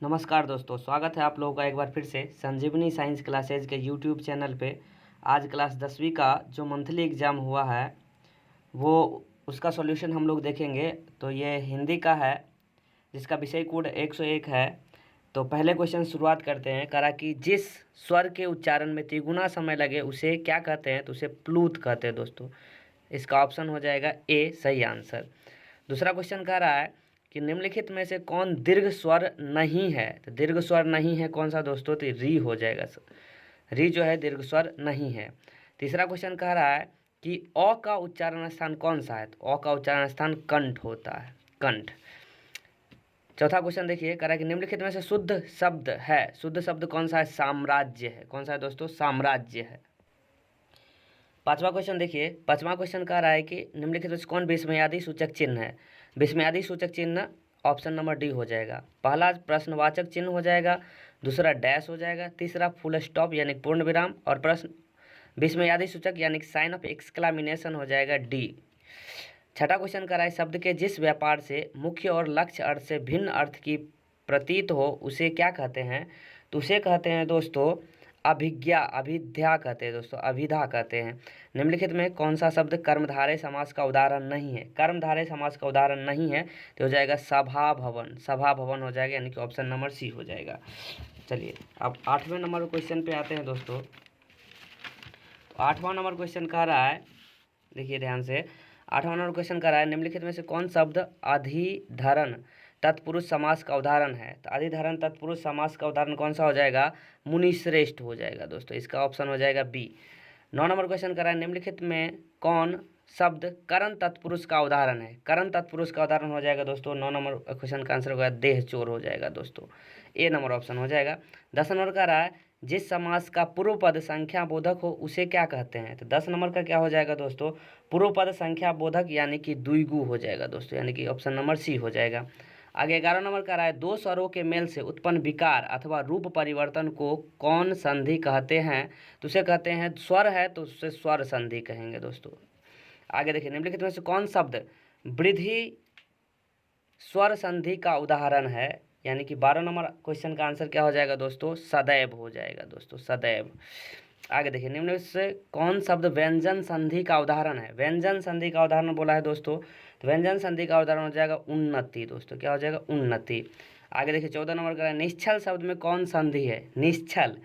नमस्कार दोस्तों, स्वागत है आप लोगों का एक बार फिर से संजीवनी साइंस क्लासेज के यूट्यूब चैनल पे। आज क्लास 10वीं का जो मंथली एग्ज़ाम हुआ है वो उसका सॉल्यूशन हम लोग देखेंगे। तो ये हिंदी का है जिसका विषय कोड 101 है। तो पहले क्वेश्चन शुरुआत करते हैं। करा कि जिस स्वर के उच्चारण में तिगुना समय लगे उसे क्या कहते हैं? तो उसे प्लूत कहते हैं दोस्तों। इसका ऑप्शन हो जाएगा ए सही आंसर। दूसरा क्वेश्चन कह रहा है कि निम्नलिखित में से कौन दीर्घ स्वर नहीं है? तो दीर्घ स्वर नहीं है कौन सा दोस्तों? तो री हो जाएगा। री जो है दीर्घ स्वर नहीं है। तीसरा क्वेश्चन कह रहा है कि अ का उच्चारण स्थान कौन सा है? तो अ का उच्चारण स्थान कंठ होता है, कंठ। चौथा क्वेश्चन देखिए, कह रहा है कि निम्नलिखित में से शुद्ध शब्द है, शुद्ध शब्द कौन सा है? साम्राज्य है। कौन सा है दोस्तों? साम्राज्य है। पांचवा क्वेश्चन देखिए, पांचवा क्वेश्चन कह रहा है कि निम्नलिखित में से कौन विस्मयादि सूचक चिन्ह है? विस्मयादि सूचक चिन्ह ऑप्शन नंबर डी हो जाएगा। पहला प्रश्नवाचक चिन्ह हो जाएगा, दूसरा डैश हो जाएगा, तीसरा फुल स्टॉप यानी पूर्ण विराम, और प्रश्न विस्मयादि सूचक यानी साइन ऑफ एक्सक्लामिनेशन हो जाएगा डी। छठा क्वेश्चन कह रहा है शब्द के जिस व्यापार से मुख्य और लक्ष्य अर्थ से भिन्न अर्थ की प्रतीत हो उसे क्या कहते हैं? तो उसे कहते हैं दोस्तों अभिज्ञा, अभिध्या कहते हैं दोस्तों, अभिधा कहते हैं। निम्नलिखित में कौन सा शब्द कर्मधारय समास का उदाहरण नहीं है? कर्मधारय समास का उदाहरण नहीं है तो हो जाएगा सभा भवन, सभा भवन हो जाएगा, यानी कि ऑप्शन नंबर सी हो जाएगा। चलिए अब 8वें नंबर क्वेश्चन पे आते हैं दोस्तों। तो 8वां नंबर क्वेश्चन कह रहा है, देखिए ध्यान से, 8वां नंबर क्वेश्चन कह रहा है निम्नलिखित में से कौन शब्द अधिधरण तत्पुरुष समास का उदाहरण है? तो अधिधरण तत्पुरुष समास का उदाहरण कौन सा हो जाएगा? मुनिश्रेष्ठ हो जाएगा दोस्तों। इसका ऑप्शन हो जाएगा बी। 9 नंबर क्वेश्चन कर रहा है निम्नलिखित में कौन शब्द करण तत्पुरुष का उदाहरण है? करण तत्पुरुष का उदाहरण हो जाएगा दोस्तों 9 नंबर क्वेश्चन का आंसर होगा देह चोर हो जाएगा दोस्तों, ए नंबर ऑप्शन हो जाएगा। 10 नंबर का रहा है जिस समास का पूर्व पद संख्या बोधक हो उसे क्या कहते हैं? तो 10 नंबर का क्या हो जाएगा दोस्तों? पूर्व पद संख्या बोधक यानी कि द्विगु हो जाएगा दोस्तों, यानी कि ऑप्शन नंबर सी हो जाएगा। आगे 11 नंबर का रहा है दो स्वरों के मेल से उत्पन्न विकार अथवा रूप परिवर्तन को कौन संधि कहते हैं? तो उसे कहते हैं, स्वर है तो उससे स्वर संधि कहेंगे दोस्तों। आगे देखिए निम्नलिखित में से कौन शब्द वृद्धि स्वर संधि का उदाहरण है? यानी कि 12 नंबर क्वेश्चन का आंसर क्या हो जाएगा दोस्तों? सदैव हो जाएगा दोस्तों, सदैव। आगे देखिए निम्न में से कौन शब्द व्यंजन संधि का उदाहरण है? व्यंजन संधि का उदाहरण बोला है दोस्तों, तो व्यंजन संधि का उदाहरण हो जाएगा उन्नति दोस्तों। क्या हो जाएगा? उन्नति। आगे देखिए 14 नंबर का निश्चल शब्द में कौन संधि है? निश्चल,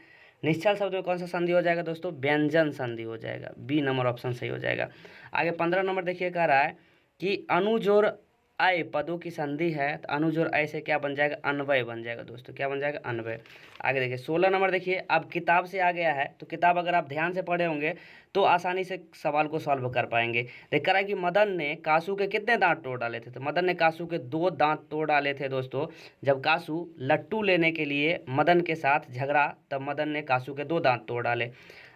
निश्चल शब्द में कौन सा संधि हो जाएगा दोस्तों? व्यंजन संधि हो जाएगा, बी नंबर ऑप्शन सही हो जाएगा। आगे 15 नंबर देखिए कह रहा है कि अनुजोर अय पदों की संधि है, तो अनुजोर अय से क्या बन जाएगा? अन्वय बन जाएगा दोस्तों। क्या बन जाएगा? अन्वय। आगे देखिए 16 नंबर देखिए, अब किताब से आ गया है तो किताब अगर आप ध्यान से पढ़े होंगे तो आसानी से सवाल को सॉल्व कर पाएंगे। देख कर है कि मदन ने कासू के कितने दांत तोड़ डाले थे? तो मदन ने कासू के 2 दांत तोड़ डाले थे दोस्तों। जब कासू लट्टू लेने के लिए मदन के साथ झगड़ा तब मदन ने कासू के 2 दांत तोड़ डाले।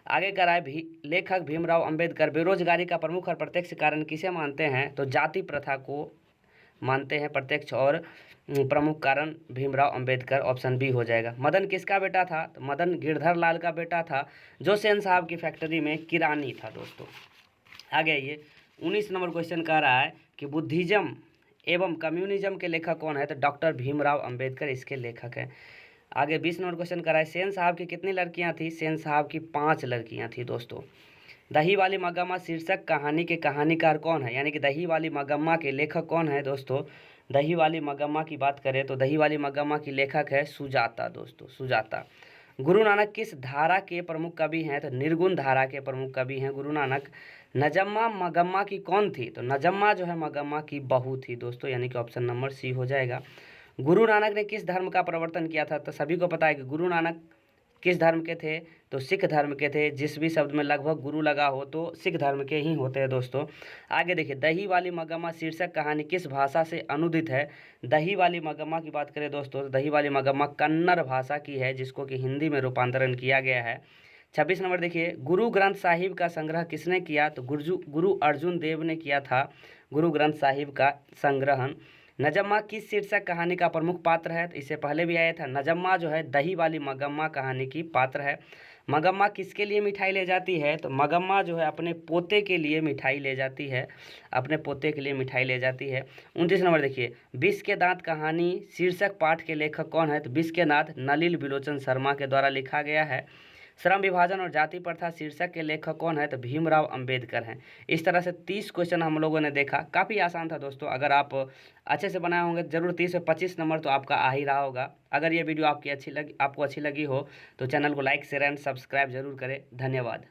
आगे कह रहा है भी लेखक भीमराव अंबेडकर बेरोजगारी का प्रमुख और प्रत्यक्ष कारण किसे मानते हैं? तो जाति प्रथा को मानते हैं प्रत्यक्ष और प्रमुख कारण भीमराव अंबेडकर, ऑप्शन बी हो जाएगा। मदन किसका बेटा था? तो मदन गिरधर लाल का बेटा था जो सेन साहब की फैक्ट्री में किरानी था दोस्तों। आगे ये 19 नंबर क्वेश्चन कह रहा है कि बुद्धिज्म एवं कम्युनिज्म के लेखक कौन है? तो डॉक्टर भीमराव अंबेडकर इसके लेखक हैं। आगे 20 नंबर क्वेश्चन कह रहा है सेन साहब की कितनी लड़कियां थी? सेन साहब की 5 लड़कियां थी दोस्तों। दही वाली मगम्मा शीर्षक कहानी के कहानीकार कौन है? यानी कि दही वाली मगम्मा के लेखक कौन है दोस्तों? दही वाली मगम्मा की बात करें तो दही वाली मगम्मा की लेखक है सुजाता दोस्तों, सुजाता। गुरु नानक किस धारा के प्रमुख कवि हैं? तो निर्गुण धारा के प्रमुख कवि हैं गुरु नानक। नजम्मा मगम्मा की कौन थी? तो नजम्मा जो है मगम्मा की बहू थी दोस्तों, यानी कि ऑप्शन नंबर सी हो जाएगा। गुरु नानक ने किस धर्म का प्रवर्तन किया था? तो सभी को पता है कि गुरु नानक किस धर्म के थे? तो सिख धर्म के थे। जिस भी शब्द में लगभग गुरु लगा हो तो सिख धर्म के ही होते हैं दोस्तों। आगे देखिए दही वाली मगम्मा शीर्षक कहानी किस भाषा से अनुदित है? दही वाली मगम्मा की बात करें दोस्तों तो दही वाली मगम्मा कन्नड़ भाषा की है जिसको कि हिंदी में रूपांतरण किया गया है। 26 नंबर देखिए गुरु ग्रंथ साहिब का संग्रह किसने किया? तो गुरु अर्जुन देव ने किया था गुरु ग्रंथ साहिब का संग्रहण। नजम्मा किस शीर्षक कहानी का प्रमुख पात्र है? तो इससे पहले भी आया था। नजम्मा जो है दही वाली मगम्मा कहानी की पात्र है। मगम्मा किसके लिए मिठाई ले जाती है? तो मगम्मा जो है अपने पोते के लिए मिठाई ले जाती है, अपने पोते के लिए मिठाई ले जाती है। 29 नंबर देखिए, विष के दांत कहानी शीर्षक पाठ के लेखक कौन है? तो विष के दांत नलिल बिलोचन शर्मा के द्वारा लिखा गया है। श्रम विभाजन और जाति प्रथा शीर्षक के लेखक कौन है? तो भीमराव अंबेडकर हैं। इस तरह से 30 क्वेश्चन हम लोगों ने देखा, काफ़ी आसान था दोस्तों। अगर आप अच्छे से बनाए होंगे जरूर 30 से 25 नंबर तो आपका आ ही रहा होगा। अगर ये वीडियो आपको अच्छी लगी हो तो चैनल को लाइक शेयर एंड सब्सक्राइब जरूर करें। धन्यवाद।